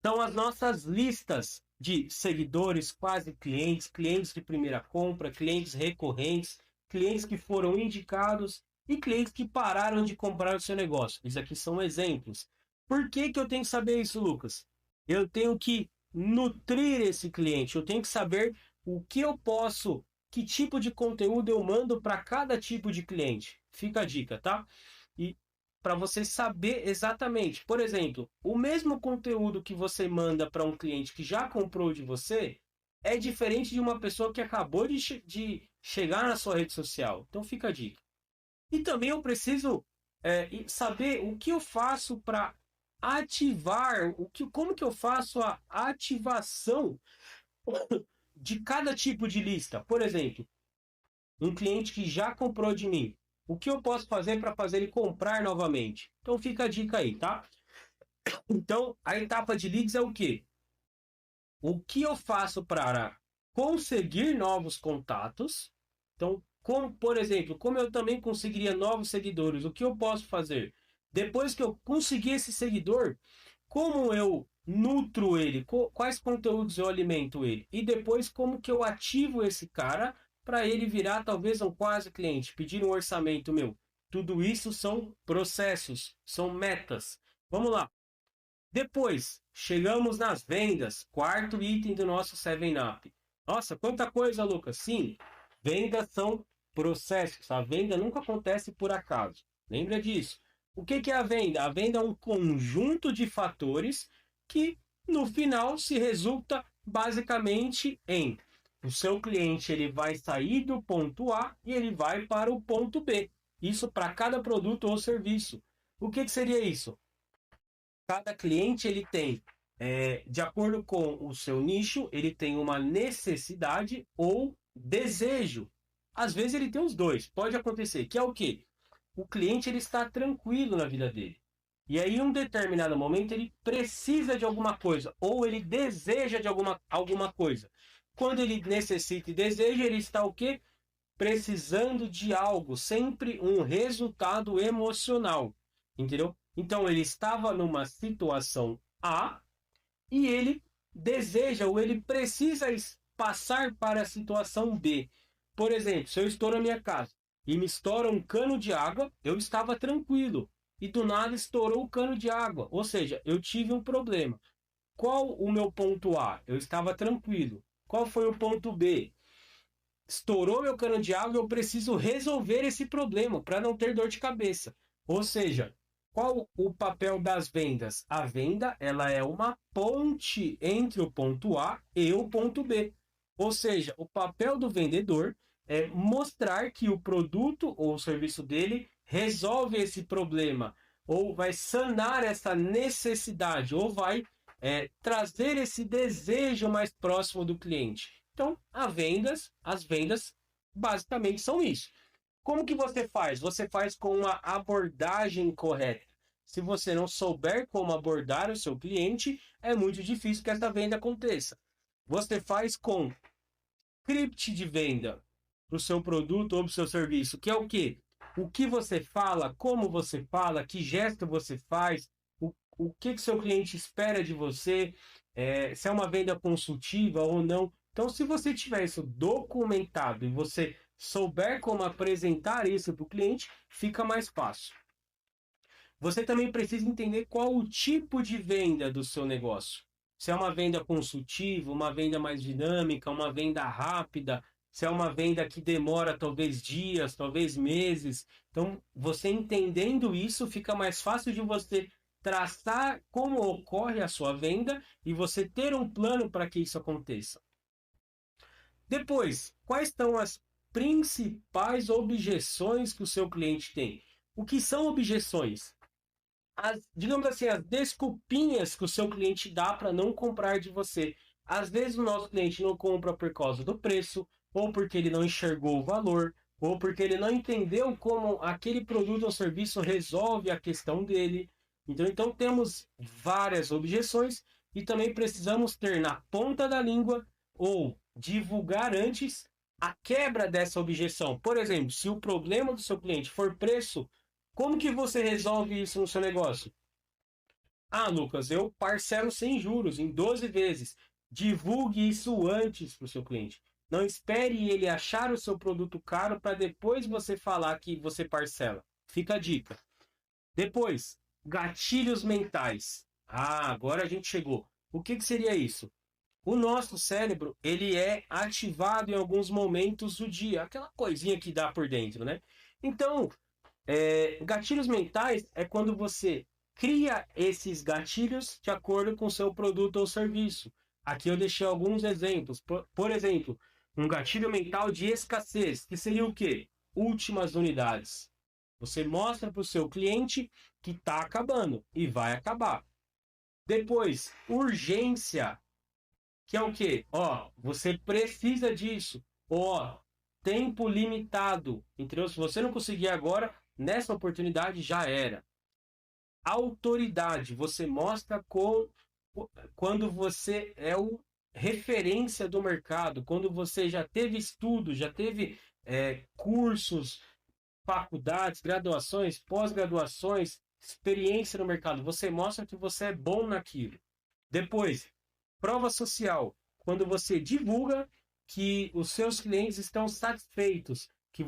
São as nossas listas de seguidores, quase clientes, clientes de primeira compra, clientes recorrentes, clientes que foram indicados e clientes que pararam de comprar o seu negócio. Isso aqui são exemplos. Por que eu tenho que saber isso, Lucas? Eu tenho que nutrir esse cliente, eu tenho que saber o que eu posso, que tipo de conteúdo eu mando para cada tipo de cliente. Fica a dica, tá? E para você saber exatamente, por exemplo, o mesmo conteúdo que você manda para um cliente que já comprou de você é diferente de uma pessoa que acabou de chegar na sua rede social. Então fica a dica. E também eu preciso saber o que eu faço para ativar, como que eu faço a ativação de cada tipo de lista. Por exemplo, um cliente que já comprou de mim. O que eu posso fazer para fazer ele comprar novamente? Então fica a dica aí, tá? Então, a etapa de leads é o quê? O que eu faço para conseguir novos contatos? Então, como, por exemplo, como eu também conseguiria novos seguidores, o que eu posso fazer? Depois que eu conseguir esse seguidor, como eu nutro ele? Quais conteúdos eu alimento ele? E depois, como que eu ativo esse cara para ele virar talvez um quase cliente, pedir um orçamento meu? Tudo isso são processos, são metas. Vamos lá. Depois, chegamos nas vendas, quarto item do nosso 7-Up. Nossa, quanta coisa, Lucas. Sim, vendas são processos. A venda nunca acontece por acaso. Lembra disso. O que é a venda? A venda é um conjunto de fatores que, no final, se resulta basicamente em o seu cliente ele vai sair do ponto A e ele vai para o ponto B. Isso para cada produto ou serviço. O que seria isso? Cada cliente ele tem, de acordo com o seu nicho, ele tem uma necessidade ou desejo. Às vezes ele tem os dois, pode acontecer, que é o quê? O cliente ele está tranquilo na vida dele. E aí, em um determinado momento, ele precisa de alguma coisa, ou ele deseja de alguma coisa. Quando ele necessita e deseja, ele está o quê? Precisando de algo, sempre um resultado emocional, entendeu? Então ele estava numa situação A e ele deseja ou ele precisa passar para a situação B. Por exemplo, se eu estou na minha casa e me estoura um cano de água, eu estava tranquilo e do nada estourou o cano de água, ou seja, eu tive um problema. Qual o meu ponto A? Eu estava tranquilo. Qual foi o ponto B? Estourou meu cano de água e eu preciso resolver esse problema para não ter dor de cabeça. Ou seja, qual o papel das vendas? A venda, ela é uma ponte entre o ponto A e o ponto B. Ou seja, o papel do vendedor é mostrar que o produto ou o serviço dele resolve esse problema, ou vai sanar essa necessidade, ou vai trazer esse desejo mais próximo do cliente. Então, as vendas basicamente são isso. Como que você faz? Você faz com uma abordagem correta. Se você não souber como abordar o seu cliente, é muito difícil que essa venda aconteça. Você faz com script de venda para o seu produto ou para o seu serviço, que é o quê? O que você fala, como você fala, que gesto você faz, o que seu cliente espera de você, se é uma venda consultiva ou não. Então, se você tiver isso documentado e você souber como apresentar isso para o cliente, fica mais fácil. Você também precisa entender qual o tipo de venda do seu negócio. Se é uma venda consultiva, uma venda mais dinâmica, uma venda rápida, se é uma venda que demora talvez dias, talvez meses. Então, você entendendo isso, fica mais fácil de você traçar como ocorre a sua venda e você ter um plano para que isso aconteça. Depois, quais são as principais objeções que o seu cliente tem? O que são objeções? Digamos assim, as desculpinhas que o seu cliente dá para não comprar de você. Às vezes o nosso cliente não compra por causa do preço, ou porque ele não enxergou o valor, ou porque ele não entendeu como aquele produto ou serviço resolve a questão dele. Então temos várias objeções e também precisamos ter na ponta da língua ou divulgar antes a quebra dessa objeção. Por exemplo, se o problema do seu cliente for preço, como que você resolve isso no seu negócio? Ah, Lucas, eu parcelo sem juros, em 12 vezes. Divulgue isso antes para o seu cliente. Não espere ele achar o seu produto caro para depois você falar que você parcela. Fica a dica. Depois, gatilhos mentais. Ah, agora a gente chegou. O que seria isso? O nosso cérebro, ele é ativado em alguns momentos do dia. Aquela coisinha que dá por dentro, né? Então, gatilhos mentais é quando você cria esses gatilhos de acordo com o seu produto ou serviço. Aqui eu deixei alguns exemplos. Por exemplo, um gatilho mental de escassez, que seria o quê? Últimas unidades. Você mostra para o seu cliente que está acabando e vai acabar. Depois, urgência, que é o quê? Ó, você precisa disso. Ó, tempo limitado. Entendeu? Se você não conseguir agora, nessa oportunidade já era. Autoridade, você mostra quando você é o referência do mercado, quando você já teve estudo, já teve cursos, faculdades, graduações, pós-graduações, experiência no mercado. Você mostra que você é bom naquilo. Depois, prova social, quando você divulga que os seus clientes estão satisfeitos, que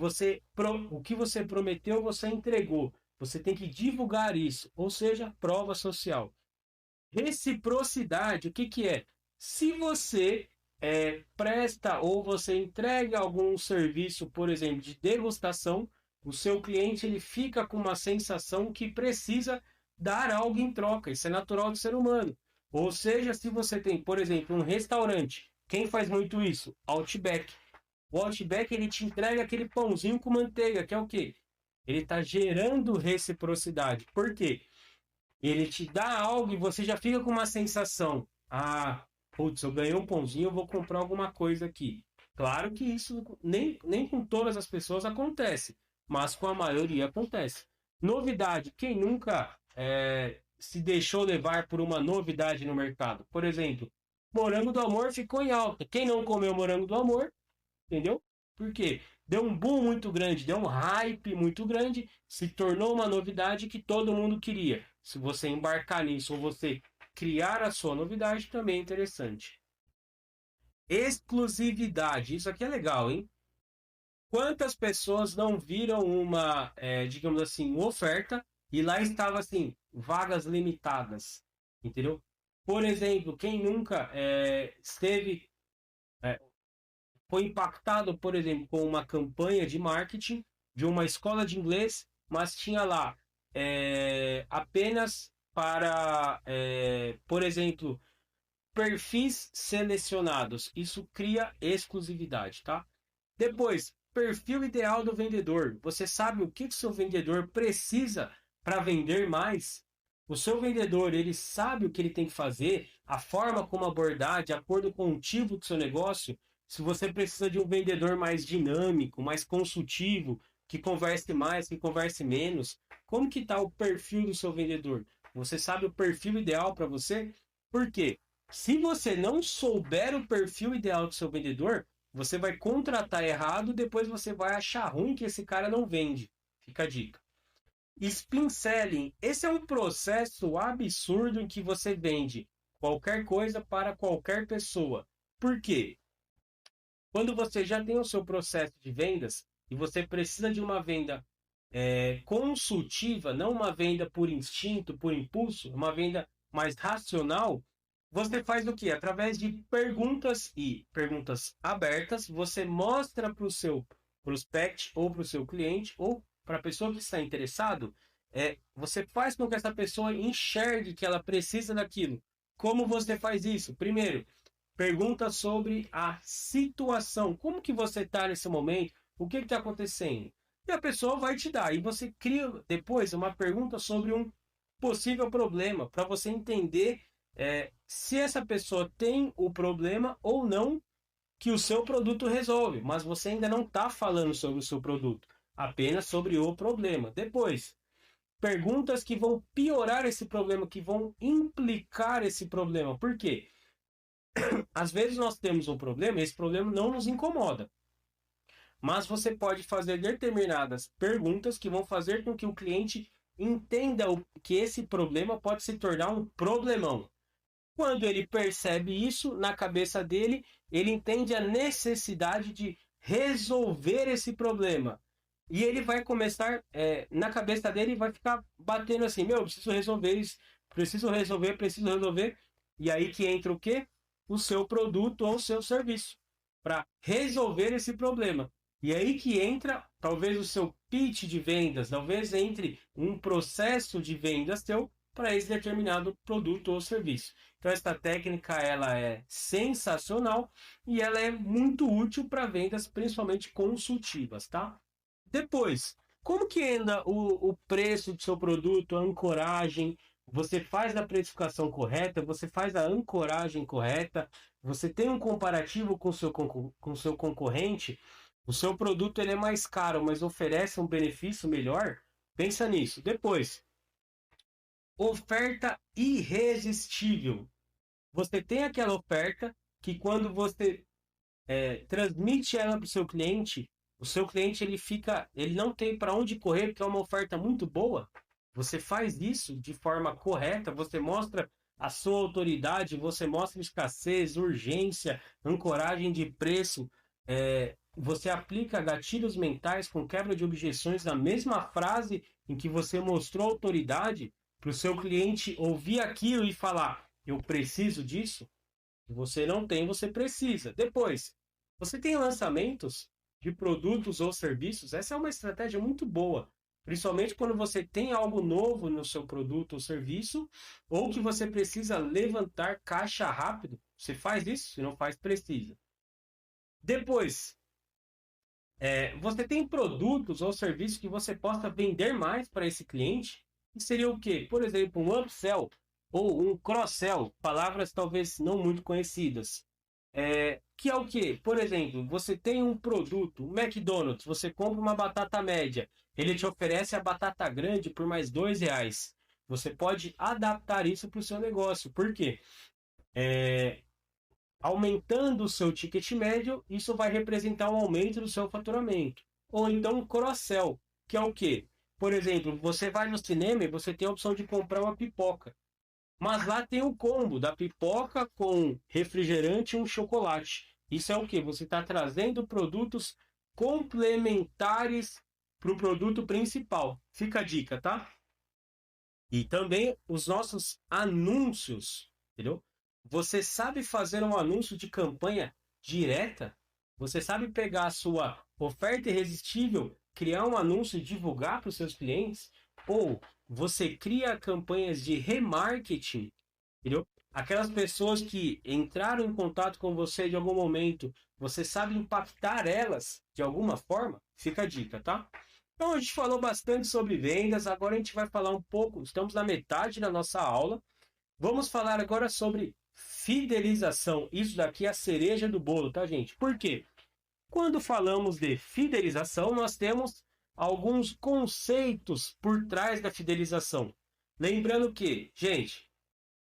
o que você prometeu, você entregou. Você tem que divulgar isso, ou seja, prova social. Reciprocidade, o que é? Se você presta ou você entrega algum serviço, por exemplo, de degustação, o seu cliente ele fica com uma sensação que precisa dar algo em troca. Isso é natural do ser humano. Ou seja, se você tem, por exemplo, um restaurante, quem faz muito isso? Outback. O Outback ele te entrega aquele pãozinho com manteiga, que é o quê? Ele está gerando reciprocidade. Por quê? Ele te dá algo e você já fica com uma sensação. Ah, putz, eu ganhei um pãozinho, eu vou comprar alguma coisa aqui. Claro que isso nem com todas as pessoas acontece, mas com a maioria acontece. Novidade, quem nunca se deixou levar por uma novidade no mercado? Por exemplo, morango do amor ficou em alta. Quem não comeu morango do amor, entendeu? Por quê? Deu um boom muito grande, deu um hype muito grande, se tornou uma novidade que todo mundo queria. Se você embarcar nisso ou você criar a sua novidade, também é interessante. Exclusividade, isso aqui é legal, hein? Quantas pessoas não viram uma, digamos assim, oferta e lá estava assim, vagas limitadas, entendeu? Por exemplo, quem nunca esteve foi impactado, por exemplo, com uma campanha de marketing de uma escola de inglês, mas tinha lá apenas para, por exemplo, perfis selecionados. Isso cria exclusividade, tá? Depois, perfil ideal do vendedor. Você sabe o que o seu vendedor precisa para vender mais? O seu vendedor, ele sabe o que ele tem que fazer, a forma como abordar, de acordo com o tipo do seu negócio. Se você precisa de um vendedor mais dinâmico, mais consultivo, que converse mais, que converse menos, como que está o perfil do seu vendedor? Você sabe o perfil ideal para você? Por quê? Se você não souber o perfil ideal do seu vendedor, você vai contratar errado, depois você vai achar ruim que esse cara não vende. Fica a dica. Spin selling. Esse é um processo absurdo em que você vende qualquer coisa para qualquer pessoa. Por quê? Quando você já tem o seu processo de vendas e você precisa de uma venda consultiva, não uma venda por instinto, por impulso, uma venda mais racional, você faz o quê? Através de perguntas e perguntas abertas, você mostra para o seu prospect ou para o seu cliente ou para a pessoa que está interessado, você faz com que essa pessoa enxergue que ela precisa daquilo. Como você faz isso? Primeiro, pergunta sobre a situação. Como que você está nesse momento? O que está acontecendo? E a pessoa vai te dar. E você cria depois uma pergunta sobre um possível problema, para você entender se essa pessoa tem o problema ou não que o seu produto resolve. Mas você ainda não está falando sobre o seu produto, apenas sobre o problema. Depois, perguntas que vão piorar esse problema, que vão implicar esse problema. Por quê? Às vezes nós temos um problema e esse problema não nos incomoda. Mas você pode fazer determinadas perguntas que vão fazer com que o cliente entenda que esse problema pode se tornar um problemão. Quando ele percebe isso na cabeça dele, ele entende a necessidade de resolver esse problema. E ele vai começar, na cabeça dele, vai ficar batendo assim: meu, preciso resolver isso, preciso resolver, preciso resolver. E aí que entra o quê? O seu produto ou o seu serviço para resolver esse problema. E aí que entra talvez o seu pitch de vendas, talvez entre um processo de vendas seu para esse determinado produto ou serviço. Então esta técnica ela é sensacional e ela é muito útil para vendas, principalmente consultivas, tá? Depois, como que anda o preço do seu produto, a ancoragem? Você faz a precificação correta, você faz a ancoragem correta, você tem um comparativo com o seu concorrente, o seu produto ele é mais caro, mas oferece um benefício melhor? Pensa nisso. Depois, oferta irresistível. Você tem aquela oferta que quando você transmite ela para o seu cliente ele não tem para onde correr porque é uma oferta muito boa. Você faz isso de forma correta, você mostra a sua autoridade, você mostra escassez, urgência, ancoragem de preço, você aplica gatilhos mentais com quebra de objeções na mesma frase em que você mostrou autoridade para o seu cliente ouvir aquilo e falar: eu preciso disso. Se você não tem, você precisa. Depois, você tem lançamentos de produtos ou serviços? Essa é uma estratégia muito boa, principalmente quando você tem algo novo no seu produto ou serviço, ou que você precisa levantar caixa rápido. Você faz isso? Se não faz, precisa. Depois, Você tem produtos ou serviços que você possa vender mais para esse cliente? E seria o quê? Por exemplo, um upsell ou um cross-sell, palavras talvez não muito conhecidas. Que é o quê? Por exemplo, você tem um produto, um McDonald's, você compra uma batata média, ele te oferece a batata grande por mais R$ 2. Você pode adaptar isso para o seu negócio. Por quê? Aumentando o seu ticket médio, isso vai representar um aumento do seu faturamento. Ou então um cross-sell, que é o quê? Por exemplo, você vai no cinema e você tem a opção de comprar uma pipoca. Mas lá tem o combo da pipoca com refrigerante e um chocolate. Isso é o quê? Você está trazendo produtos complementares para o produto principal. Fica a dica, tá? E também os nossos anúncios, entendeu? Você sabe fazer um anúncio de campanha direta? Você sabe pegar a sua oferta irresistível, criar um anúncio e divulgar para os seus clientes? Ou você cria campanhas de remarketing, entendeu? Aquelas pessoas que entraram em contato com você de algum momento, você sabe impactar elas de alguma forma? Fica a dica, tá? Então, a gente falou bastante sobre vendas, agora a gente vai falar um pouco, estamos na metade da nossa aula. Vamos falar agora sobre fidelização. Isso daqui é a cereja do bolo, tá, gente? Por quê? Quando falamos de fidelização, nós temos alguns conceitos por trás da fidelização. Lembrando que, gente,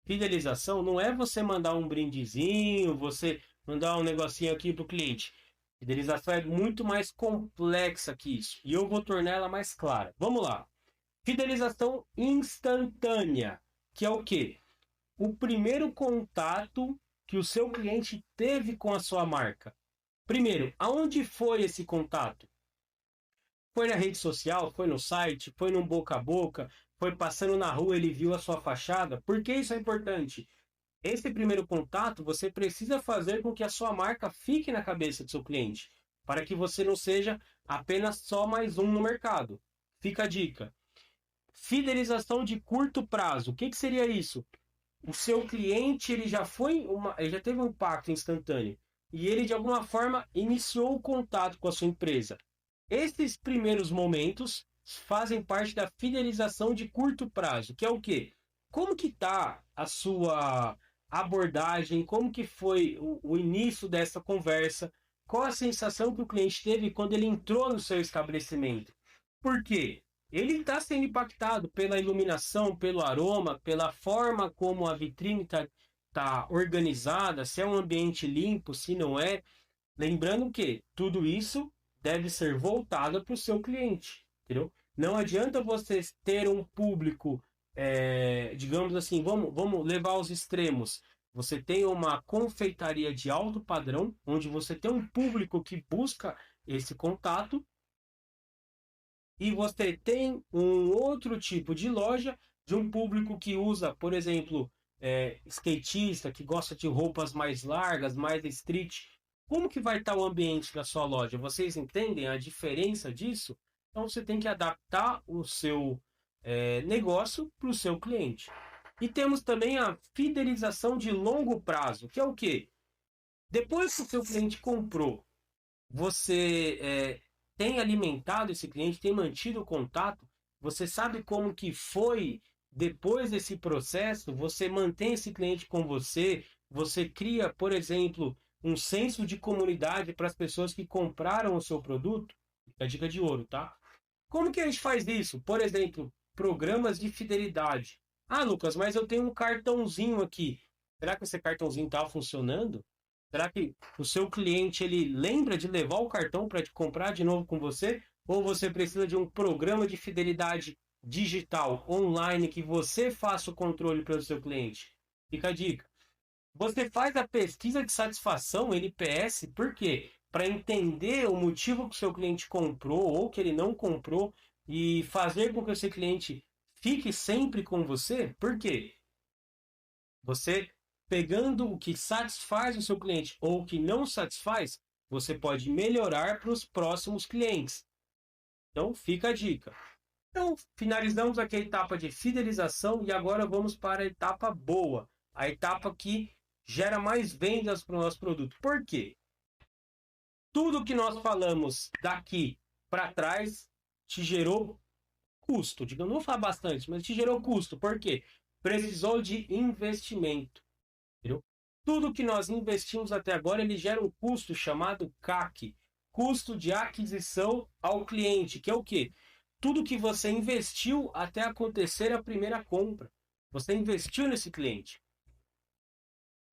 fidelização não é você mandar um brindezinho, você mandar um negocinho aqui para o cliente. Fidelização é muito mais complexa que isso. E eu vou tornar ela mais clara. Vamos lá. Fidelização instantânea, que é o quê? O primeiro contato que o seu cliente teve com a sua marca. Primeiro, aonde foi esse contato? Foi na rede social, foi no site, foi no boca a boca, foi passando na rua, ele viu a sua fachada? Por que isso é importante? Esse primeiro contato, você precisa fazer com que a sua marca fique na cabeça do seu cliente, para que você não seja apenas só mais um no mercado. Fica a dica. Fidelização de curto prazo. O que seria isso? O seu cliente ele já teve um impacto instantâneo e ele de alguma forma iniciou o contato com a sua empresa. Esses primeiros momentos fazem parte da fidelização de curto prazo, que é o quê? Como que está a sua abordagem? Como que foi o início dessa conversa? Qual a sensação que o cliente teve quando ele entrou no seu estabelecimento? Por quê? Ele está sendo impactado pela iluminação, pelo aroma, pela forma como a vitrine está organizada, se é um ambiente limpo, se não é. Lembrando que tudo isso deve ser voltado para o seu cliente, entendeu? Não adianta você ter um público, digamos assim, vamos levar aos extremos. Você tem uma confeitaria de alto padrão, onde você tem um público que busca esse contato, e você tem um outro tipo de loja de um público que usa, por exemplo, skatista, que gosta de roupas mais largas, mais street. Como que vai estar o ambiente da sua loja? Vocês entendem a diferença disso? Então você tem que adaptar o seu negócio para o seu cliente. E temos também a fidelização de longo prazo, que é o quê? Depois que o seu cliente comprou, você tem alimentado esse cliente, tem mantido o contato, você sabe como que foi depois desse processo, você mantém esse cliente com você, você cria, por exemplo, um senso de comunidade para as pessoas que compraram o seu produto. É dica de ouro, tá? Como que a gente faz isso? Por exemplo, programas de fidelidade. Ah, Lucas, mas eu tenho um cartãozinho aqui. Será que esse cartãozinho está funcionando? Será que o seu cliente ele lembra de levar o cartão para comprar de novo com você? Ou você precisa de um programa de fidelidade digital, online, que você faça o controle para o seu cliente? Fica a dica. Você faz a pesquisa de satisfação, NPS, por quê? Para entender o motivo que o seu cliente comprou ou que ele não comprou e fazer com que esse cliente fique sempre com você. Por quê? Você pegando o que satisfaz o seu cliente ou o que não satisfaz, você pode melhorar para os próximos clientes. Então, fica a dica. Então, finalizamos aqui a etapa de fidelização e agora vamos para a etapa boa, a etapa que gera mais vendas para o nosso produto. Por quê? tudo que nós falamos daqui para trás te gerou custo. Digamos, não vou falar bastante, mas te gerou custo. Por quê? Precisou de investimento. Entendeu? Tudo que nós investimos até agora, ele gera um custo chamado CAC. Custo de aquisição ao cliente, que é o quê? Tudo que você investiu até acontecer a primeira compra. Você investiu nesse cliente.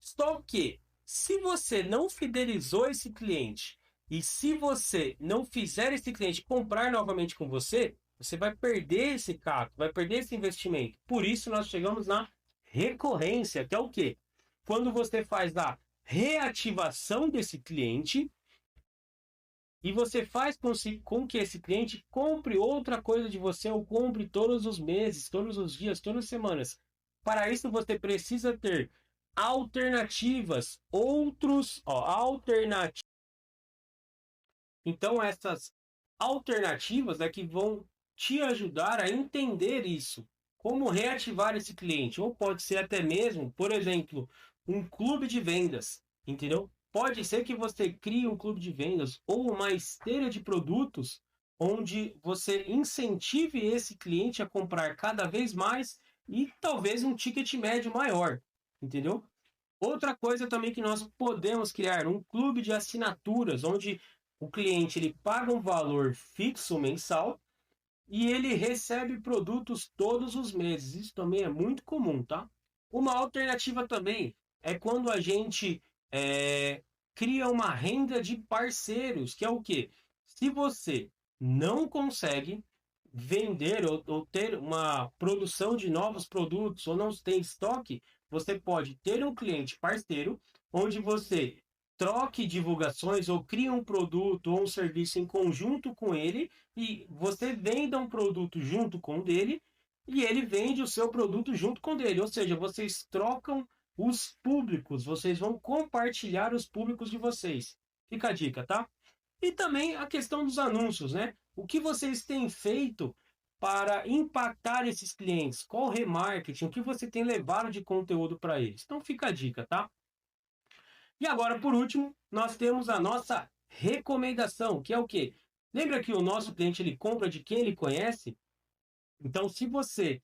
Só que, se você não fidelizou esse cliente e se você não fizer esse cliente comprar novamente com você, você vai perder esse CAC, vai perder esse investimento. Por isso nós chegamos na recorrência, que é o quê? Quando você faz a reativação desse cliente e você faz com que esse cliente compre outra coisa de você ou compre todos os meses, todos os dias, todas as semanas. Para isso você precisa ter alternativas, alternativas. Então essas alternativas é que vão te ajudar a entender isso, como reativar esse cliente, ou pode ser até mesmo, por exemplo, um clube de vendas, entendeu? Pode ser que você crie um clube de vendas ou uma esteira de produtos onde você incentive esse cliente a comprar cada vez mais e talvez um ticket médio maior, entendeu? Outra coisa também que nós podemos criar um clube de assinaturas, onde o cliente ele paga um valor fixo mensal e ele recebe produtos todos os meses. Isso também é muito comum, tá? Uma alternativa também é quando a gente cria uma renda de parceiros, que é o quê? Se você não consegue vender ou ter uma produção de novos produtos ou não tem estoque, você pode ter um cliente parceiro onde você troque divulgações ou crie um produto ou um serviço em conjunto com ele e você venda um produto junto com o dele e ele vende o seu produto junto com o dele. Ou seja, vocês trocam os públicos, vocês vão compartilhar os públicos de vocês. Fica a dica, tá? E também a questão dos anúncios, né? O que vocês têm feito para impactar esses clientes? Qual o remarketing? O que você tem levado de conteúdo para eles? Então fica a dica, tá? E agora, por último, nós temos a nossa recomendação, que é o quê? Lembra que o nosso cliente ele compra de quem ele conhece? Então, se você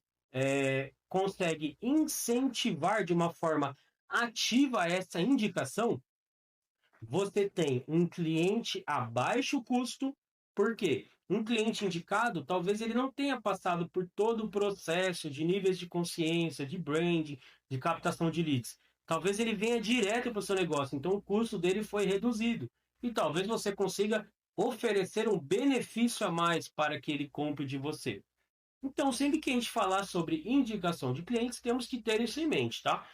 consegue incentivar de uma forma ativa essa indicação, você tem um cliente a baixo custo, porque um cliente indicado, talvez ele não tenha passado por todo o processo de níveis de consciência, de branding, de captação de leads. Talvez ele venha direto para o seu negócio, então o custo dele foi reduzido. E talvez você consiga oferecer um benefício a mais para que ele compre de você. Então, sempre que a gente falar sobre indicação de clientes, temos que ter isso em mente, tá?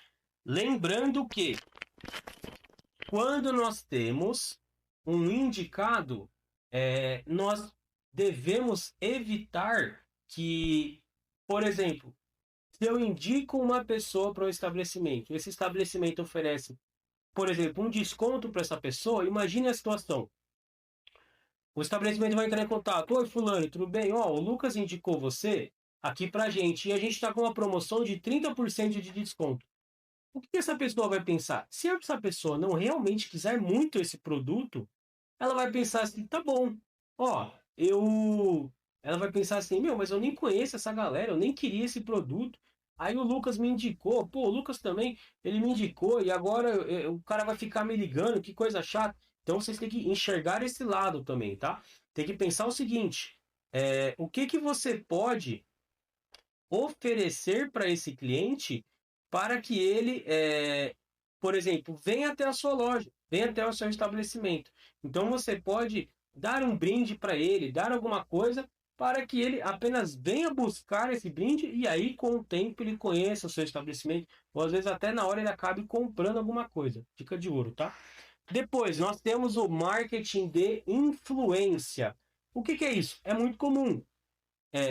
Lembrando que quando nós temos um indicado, nós devemos evitar que, por exemplo, se eu indico uma pessoa para um estabelecimento, esse estabelecimento oferece, por exemplo, um desconto para essa pessoa, imagine a situação. O estabelecimento vai entrar em contato. Oi, fulano, tudo bem? Ó, o Lucas indicou você aqui pra gente e a gente está com uma promoção de 30% de desconto. O que essa pessoa vai pensar? Se essa pessoa não realmente quiser muito esse produto, ela vai pensar assim, tá bom, ó, ela vai pensar assim, meu, mas eu nem conheço essa galera, eu nem queria esse produto. Aí o Lucas me indicou, pô, o Lucas também, ele me indicou e agora o cara vai ficar me ligando, que coisa chata. Então vocês têm que enxergar esse lado também, tá? Tem que pensar o seguinte, o que que você pode oferecer para esse cliente para que ele, por exemplo, venha até a sua loja, venha até o seu estabelecimento. Então você pode dar um brinde para ele, dar alguma coisa para que ele apenas venha buscar esse brinde e aí com o tempo ele conheça o seu estabelecimento, ou às vezes até na hora ele acabe comprando alguma coisa. Dica de ouro, tá? Depois nós temos o marketing de influência. O que que é isso? É muito comum.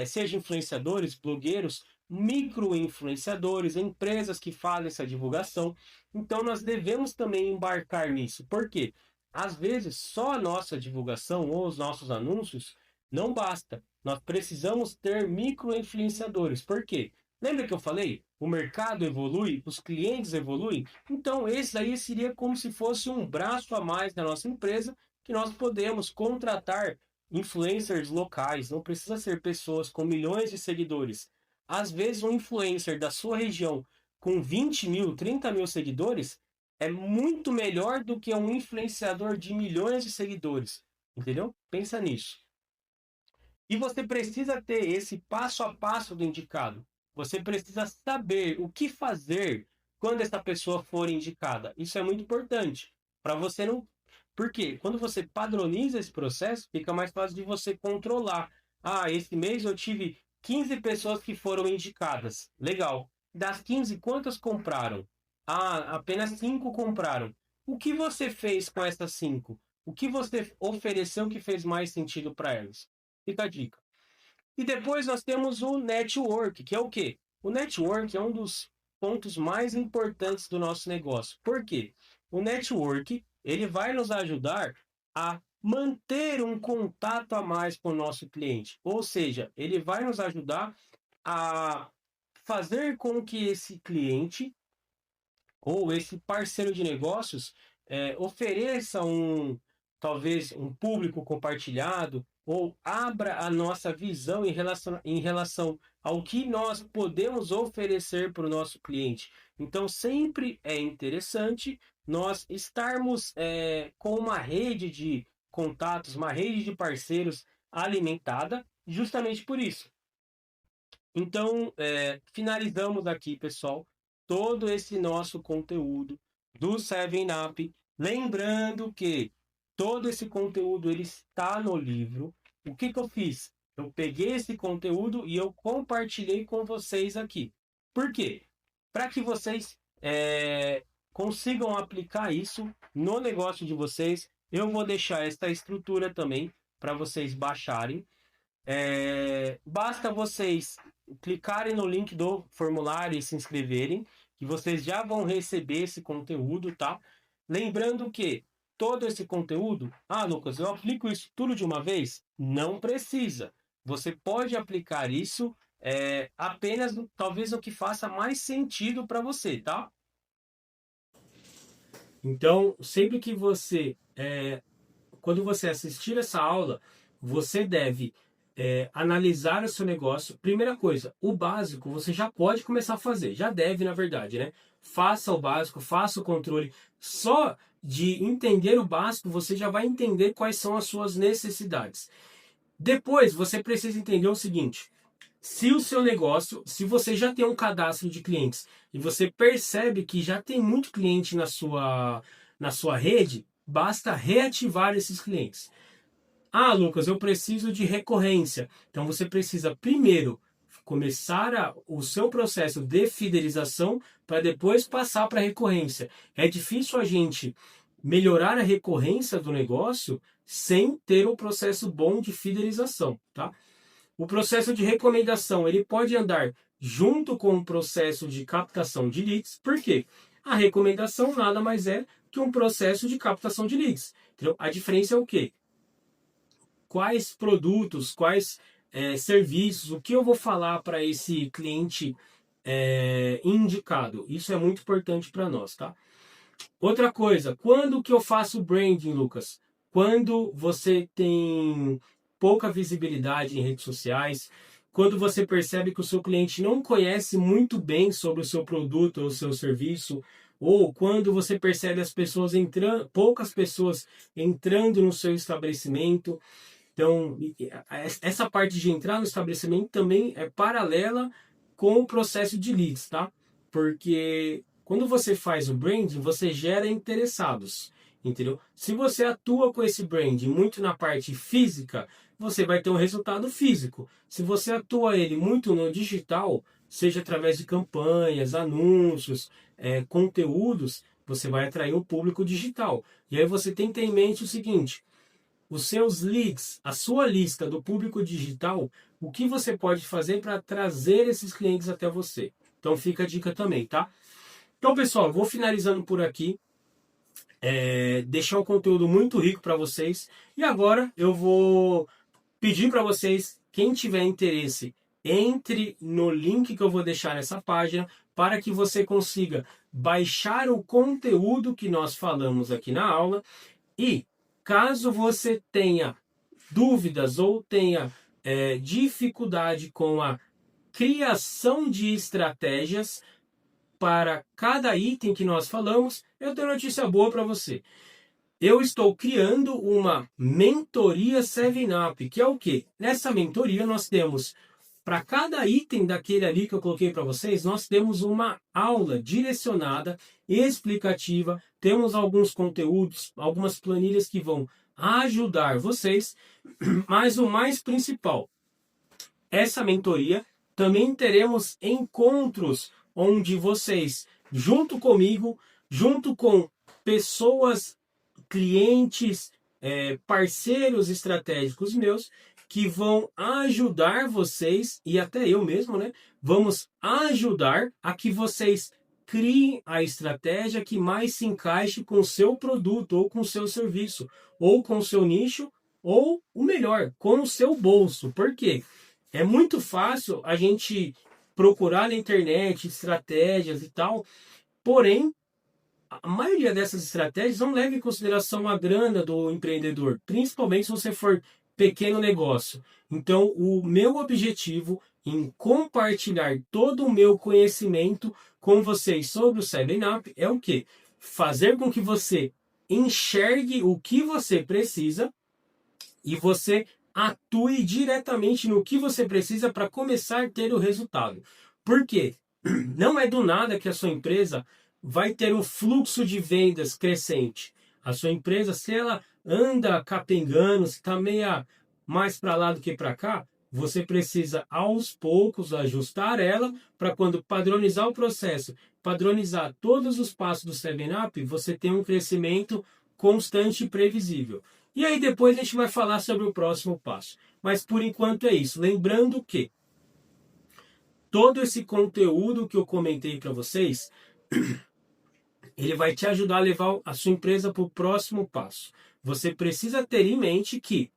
Seja influenciadores, blogueiros, micro-influenciadores, empresas que fazem essa divulgação. Então, nós devemos também embarcar nisso. Por quê? Às vezes, só a nossa divulgação ou os nossos anúncios não basta. Nós precisamos ter micro-influenciadores. Por quê? Lembra que eu falei? O mercado evolui, os clientes evoluem. Então, esse aí seria como se fosse um braço a mais da nossa empresa que nós podemos contratar influencers locais, não precisa ser pessoas com milhões de seguidores. Às vezes, um influencer da sua região com 20 mil, 30 mil seguidores é muito melhor do que um influenciador de milhões de seguidores. Entendeu? Pensa nisso. E você precisa ter esse passo a passo do indicado. Você precisa saber o que fazer quando essa pessoa for indicada. Isso é muito importante. Para você não. Porque quando você padroniza esse processo, fica mais fácil de você controlar. Ah, esse mês eu tive 15 pessoas que foram indicadas. Legal. Das 15, quantas compraram? Ah, apenas 5 compraram. O que você fez com essas 5? O que você ofereceu que fez mais sentido para elas? Fica a dica. E depois nós temos o network, que é o quê? O network é um dos pontos mais importantes do nosso negócio. Por quê? O network, ele vai nos ajudar a manter um contato a mais com o nosso cliente. Ou seja, ele vai nos ajudar a fazer com que esse cliente ou esse parceiro de negócios ofereça talvez um público compartilhado ou abra a nossa visão em relação ao que nós podemos oferecer para o nosso cliente. Então, sempre é interessante nós estarmos com uma rede de contatos, uma rede de parceiros alimentada, justamente por isso. Então, finalizamos aqui, pessoal, todo esse nosso conteúdo do 7up. Lembrando que todo esse conteúdo ele está no livro. O que eu fiz? Eu peguei esse conteúdo e eu compartilhei com vocês aqui. Por quê? Para que vocês consigam aplicar isso no negócio de vocês, eu vou deixar essa estrutura também para vocês baixarem. Basta vocês clicarem no link do formulário e se inscreverem, que vocês já vão receber esse conteúdo, tá? Lembrando que todo esse conteúdo, Lucas, eu aplico isso tudo de uma vez? Não precisa. Você pode aplicar isso apenas, talvez, o que faça mais sentido para você, tá? Então, sempre que quando você assistir essa aula, você deve analisar o seu negócio. Primeira coisa, o básico você já pode começar a fazer, já deve, na verdade, né? Faça o básico, faça o controle. Só de entender o básico, você já vai entender quais são as suas necessidades. Depois, você precisa entender o seguinte: se o seu negócio, se você já tem um cadastro de clientes e você percebe que já tem muito cliente na sua rede, basta reativar esses clientes. Lucas, eu preciso de recorrência. Então você precisa primeiro começar o seu processo de fidelização para depois passar para a recorrência. É difícil a gente melhorar a recorrência do negócio sem ter um processo bom de fidelização, tá? O processo de recomendação, ele pode andar junto com o processo de captação de leads. Por quê? A recomendação nada mais é que um processo de captação de leads. Entendeu? A diferença é o quê? Quais produtos, quais serviços, o que eu vou falar para esse cliente indicado. Isso é muito importante para nós, tá? Outra coisa, quando que eu faço branding, Lucas? Quando você tem pouca visibilidade em redes sociais, quando você percebe que o seu cliente não conhece muito bem sobre o seu produto ou o seu serviço, ou quando você percebe as pessoas poucas pessoas entrando no seu estabelecimento. Então, essa parte de entrar no estabelecimento também é paralela com o processo de leads, tá? Porque quando você faz o branding, você gera interessados, entendeu? Se você atua com esse branding muito na parte física, você vai ter um resultado físico. Se você atua ele muito no digital, seja através de campanhas, anúncios, conteúdos, você vai atrair o público digital. E aí você tem que ter em mente o seguinte: os seus leads, a sua lista do público digital, o que você pode fazer para trazer esses clientes até você. Então fica a dica também, tá? Então, pessoal, vou finalizando por aqui. Deixar um conteúdo muito rico para vocês. E agora eu vou pedir para vocês, quem tiver interesse, entre no link que eu vou deixar nessa página para que você consiga baixar o conteúdo que nós falamos aqui na aula e Caso você tenha dúvidas ou tenha dificuldade com a criação de estratégias para cada item que nós falamos, eu tenho notícia boa para você. Eu estou criando uma mentoria 7up, que é o quê? Nessa mentoria nós temos, para cada item daquele ali que eu coloquei para vocês, nós temos uma aula direcionada, explicativa, temos alguns conteúdos, algumas planilhas que vão ajudar vocês, mas o mais principal, essa mentoria também teremos encontros onde vocês, junto comigo, junto com pessoas, clientes, parceiros estratégicos meus, que vão ajudar vocês, e até eu mesmo, né? Vamos ajudar a que vocês criem a estratégia que mais se encaixe com o seu produto, ou com o seu serviço, ou com o seu nicho, ou o melhor, com o seu bolso. Por quê? É muito fácil a gente procurar na internet estratégias e tal, porém, a maioria dessas estratégias não leva em consideração a grana do empreendedor, principalmente se você for pequeno negócio. Então, o meu objetivo em compartilhar todo o meu conhecimento com vocês sobre o 7up é o quê? Fazer com que você enxergue o que você precisa e você atue diretamente no que você precisa para começar a ter o resultado. Por quê? Não é do nada que a sua empresa vai ter um fluxo de vendas crescente. A sua empresa, se ela anda capengando, se está meio mais para lá do que para cá, você precisa aos poucos ajustar ela para quando padronizar o processo, padronizar todos os passos do 7up, você ter um crescimento constante e previsível. E aí depois a gente vai falar sobre o próximo passo. Mas por enquanto é isso. Lembrando que todo esse conteúdo que eu comentei para vocês, ele vai te ajudar a levar a sua empresa para o próximo passo. Você precisa ter em mente que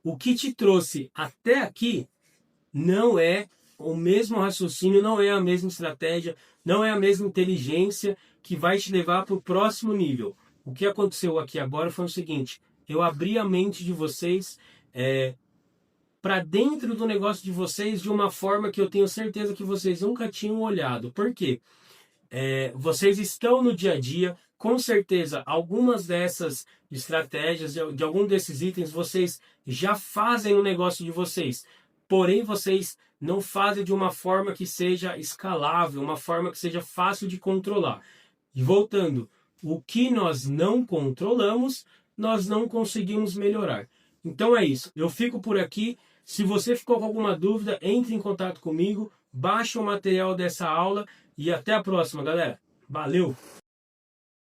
o que te trouxe até aqui não é o mesmo raciocínio, não é a mesma estratégia, não é a mesma inteligência que vai te levar para o próximo nível. O que aconteceu aqui agora foi o seguinte: eu abri a mente de vocês para dentro do negócio de vocês de uma forma que eu tenho certeza que vocês nunca tinham olhado. Por quê? Vocês estão no dia a dia, com certeza algumas dessas estratégias, de algum desses itens, vocês já fazem no negócio de vocês. Porém, vocês não fazem de uma forma que seja escalável, uma forma que seja fácil de controlar. E voltando, o que nós não controlamos, nós não conseguimos melhorar. Então é isso, eu fico por aqui. Se você ficou com alguma dúvida, entre em contato comigo, baixe o material dessa aula e até a próxima, galera. Valeu!